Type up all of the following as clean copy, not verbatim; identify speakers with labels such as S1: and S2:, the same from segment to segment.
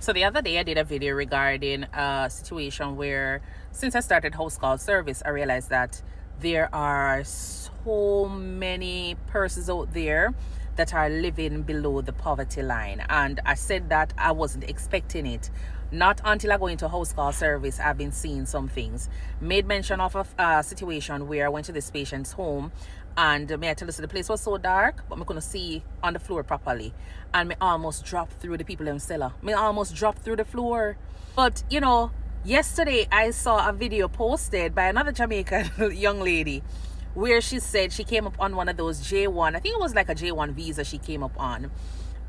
S1: So the other day I did a video regarding a situation where since I started house call service, I realized that there are so many persons out there that are living below the poverty line. And I said that I wasn't expecting it. Not until I go into house call service, I've been seeing some things. Made mention of a situation where I went to this patient's home, and may I tell you, so the place was so dark, but I couldn't see on the floor properly. And me almost dropped through the people in cellar. Me almost dropped through the floor. But, you know, yesterday I saw a video posted by another Jamaican young lady where she said she came up on one of those J1, I think it was like a J1 visa she came up on.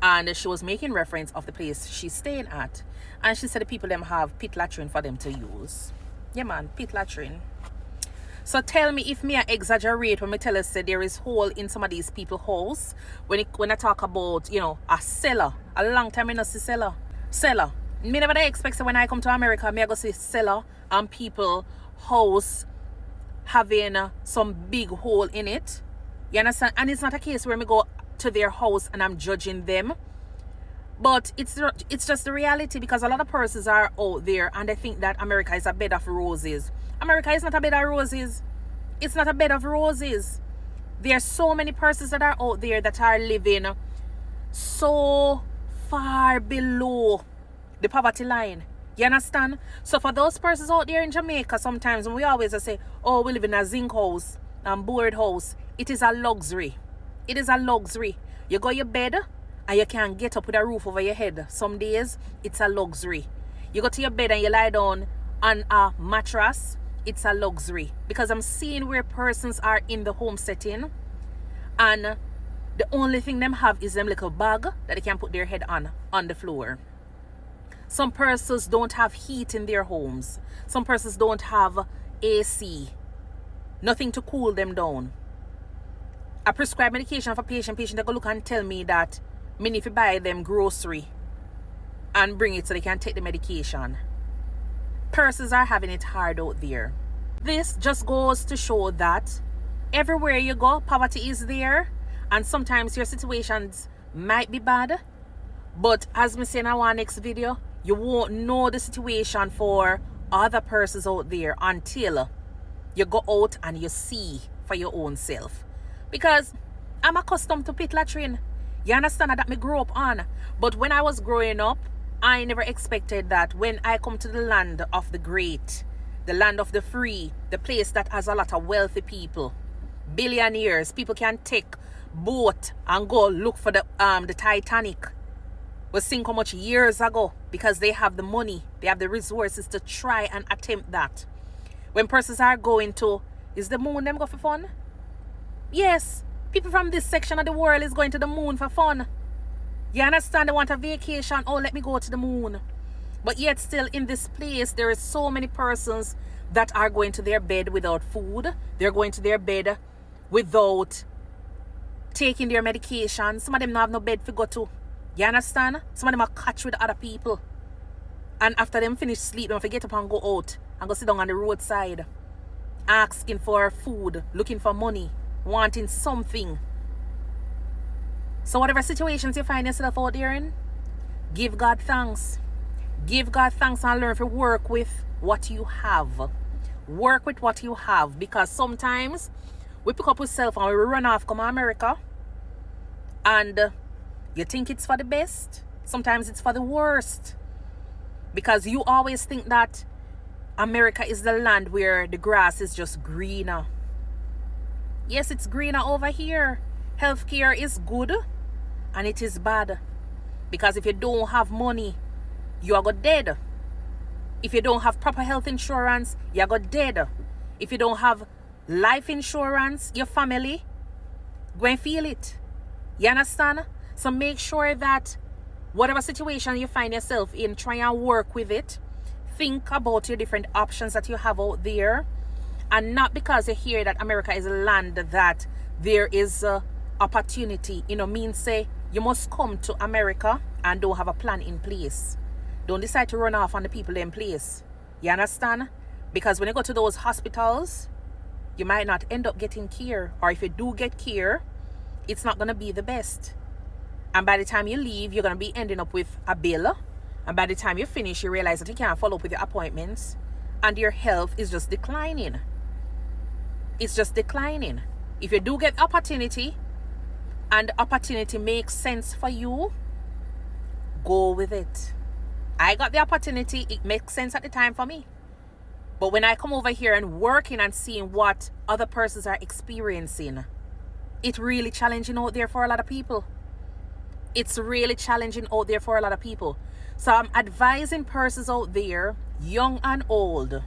S1: And she was making reference of the place she's staying at. And she said the people them have pit latrine for them to use. Yeah, man, pit latrine. So tell me if me I exaggerate when me tell us that there is hole in some of these people's house. When I talk about, you know, a cellar. A long time I not see cellar. Cellar. Me never expect when I come to America, me I go see cellar and people house having some big hole in it. You understand? And it's not a case where me go to their house and I'm judging them. But it's just the reality, because a lot of persons are out there and they think that America is a bed of roses. America is not a bed of roses. It's not a bed of roses. There are so many persons that are out there that are living so far below the poverty line. You understand? So for those persons out there in Jamaica, sometimes we always say, oh, we live in a zinc house and board house. It is a luxury. It is a luxury. You go your bed and you can't get up with a roof over your head. Some days, it's a luxury. You go to your bed and you lie down on a mattress. It's a luxury. Because I'm seeing where persons are in the home setting and the only thing them have is them little bag that they can put their head on the floor. Some persons don't have heat in their homes. Some persons don't have AC. Nothing to cool them down. I prescribe medication for patient they go look and tell me that me need to buy them grocery and bring it so they can take the medication. Persons are having it hard out there. This just goes to show that everywhere you go, poverty is there, and sometimes your situations might be bad, but as me say in our next video, you won't know the situation for other persons out there until you go out and you see for your own self. Because I'm accustomed to pit latrine. You understand that me grew up on. But when I was growing up, I never expected that when I come to the land of the great, the land of the free, the place that has a lot of wealthy people, billionaires, people can take boat and go look for the Titanic. Was sink how much years ago, because they have the money, they have the resources to try and attempt that. When persons are going to, is the moon them go for fun? Yes, people from this section of the world is going to the moon for fun. You understand? They want a vacation. Oh, let me go to the moon. But yet still in this place, there is so many persons that are going to their bed without food. They're going to their bed without taking their medication. Some of them don't have no bed to go to. You understand? Some of them are catch with other people. And after them finish sleep, they have to get up and go out and go sit down on the roadside, asking for food, looking for money, wanting something. So whatever situations you find yourself out there in, give God thanks. Give God thanks and learn to work with what you have. Work with what you have, because sometimes we pick up ourselves and we run off come America and you think it's for the best. Sometimes it's for the worst, because you always think that America is the land where the grass is just greener. Yes, it's greener over here. Healthcare is good and it is bad, because if you don't have money, you are go dead. If you don't have proper health insurance, you are go dead. If you don't have life insurance, your family go and feel it. You understand? So make sure that whatever situation you find yourself in, try and work with it. Think about your different options that you have out there. And not because you hear that America is a land that there is opportunity, means say you must come to America and don't have a plan in place. Don't decide to run off on the people in place. You understand? Because when you go to those hospitals, you might not end up getting care. Or if you do get care, it's not going to be the best. And by the time you leave, you're going to be ending up with a bill And by the time you finish, you realize that you can't follow up with your appointments and your health is just declining. It's just declining. If you do get opportunity and opportunity makes sense for you, go with it. I got the opportunity. It makes sense at the time for me. But when I come over here and working and seeing what other persons are experiencing, it's really challenging out there for a lot of people. It's really challenging out there for a lot of people. So I'm advising persons out there, young and old,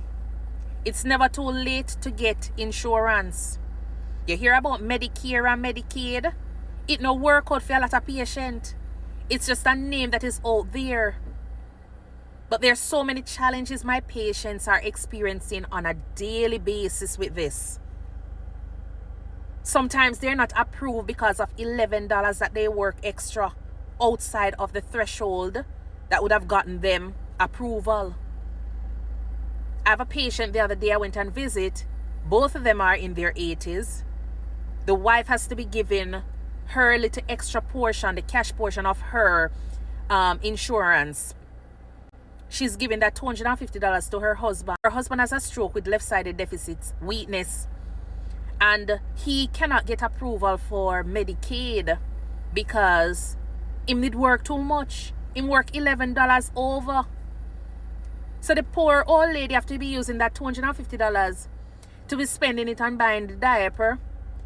S1: it's never too late to get insurance. You hear about Medicare and Medicaid? It no work out for a lot of patients. It's just a name that is out there. But there's so many challenges my patients are experiencing on a daily basis with this. Sometimes they're not approved because of $11 that they work extra outside of the threshold that would have gotten them approval. I have a patient the other day I went and visit. Both of them are in their 80s. The wife has to be given her little extra portion, the cash portion of her insurance. She's giving that $250 to her husband. Her husband has a stroke with left-sided deficits, weakness. And he cannot get approval for Medicaid because he did work too much. He work $11 over. So the poor old lady have to be using that $250 to be spending it on buying the diaper,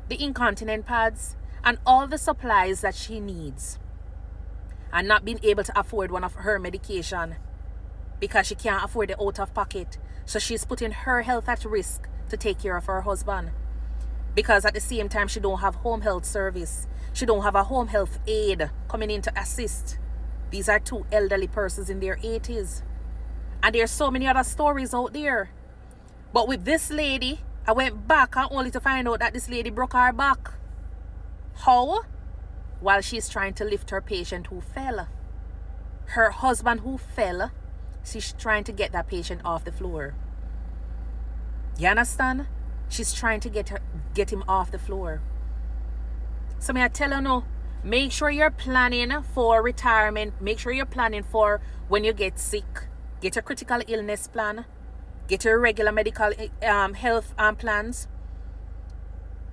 S1: the incontinent pads, and all the supplies that she needs. And not being able to afford one of her medication because she can't afford the out of pocket. So she's putting her health at risk to take care of her husband. Because at the same time, she don't have home health service. She don't have a home health aide coming in to assist. These are two elderly persons in their 80s. And there's so many other stories out there. But with this lady, I went back and only to find out that this lady broke her back. How? While she's trying to lift her patient who fell. Her husband who fell, she's trying to get that patient off the floor. You understand? She's trying to get him off the floor. So may I tell you no, make sure you're planning for retirement. Make sure you're planning for when you get sick. Get a critical illness plan. Get your regular medical health plans.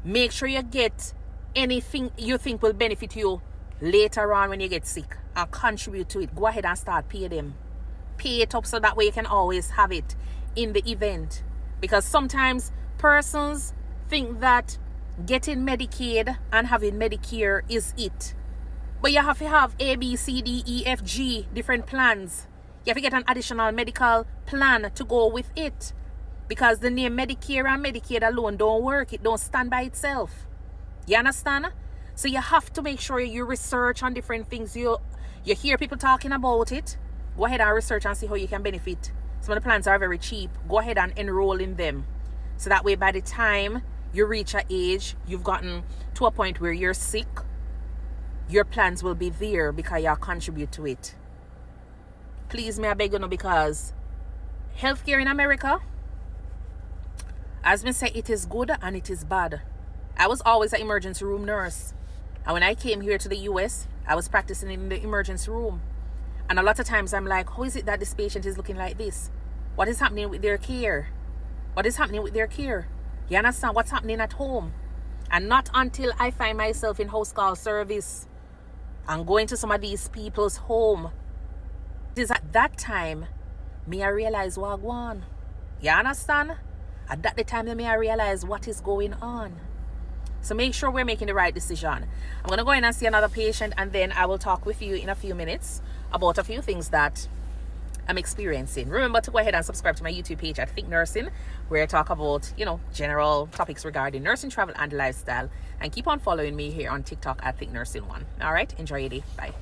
S1: Make sure you get anything you think will benefit you later on when you get sick and contribute to it. Go ahead and start pay them. Pay it up so that way you can always have it in the event. Because sometimes persons think that getting Medicaid and having Medicare is it. But you have to have A, B, C, D, E, F, G, different plans. You have to get an additional medical plan to go with it. Because the name Medicare and Medicaid alone don't work. It don't stand by itself. You understand? So you have to make sure you research on different things. You hear people talking about it. Go ahead and research and see how you can benefit. Some of the plans are very cheap. Go ahead and enroll in them. So that way by the time you reach an age, you've gotten to a point where you're sick, your plans will be there because you contribute to it. Please, may I beg you, because healthcare in America, as me say, it is good and it is bad. I was always an emergency room nurse. And when I came here to the US, I was practicing in the emergency room. And a lot of times I'm like, how is it that this patient is looking like this? What is happening with their care? What is happening with their care? You understand what's happening at home? And not until I find myself in house call service and going to some of these people's home, it is at that time me I realize what going on. You understand? At that the time that me I realize what is going on. So make sure we're making the right decision. I'm going to go in and see another patient, and then I will talk with you in a few minutes about a few things that I'm experiencing. Remember to go ahead and subscribe to my YouTube page at Think Nursing, where I talk about, general topics regarding nursing, travel, and lifestyle. And keep on following me here on TikTok at Think Nursing 1. All right, enjoy your day. Bye.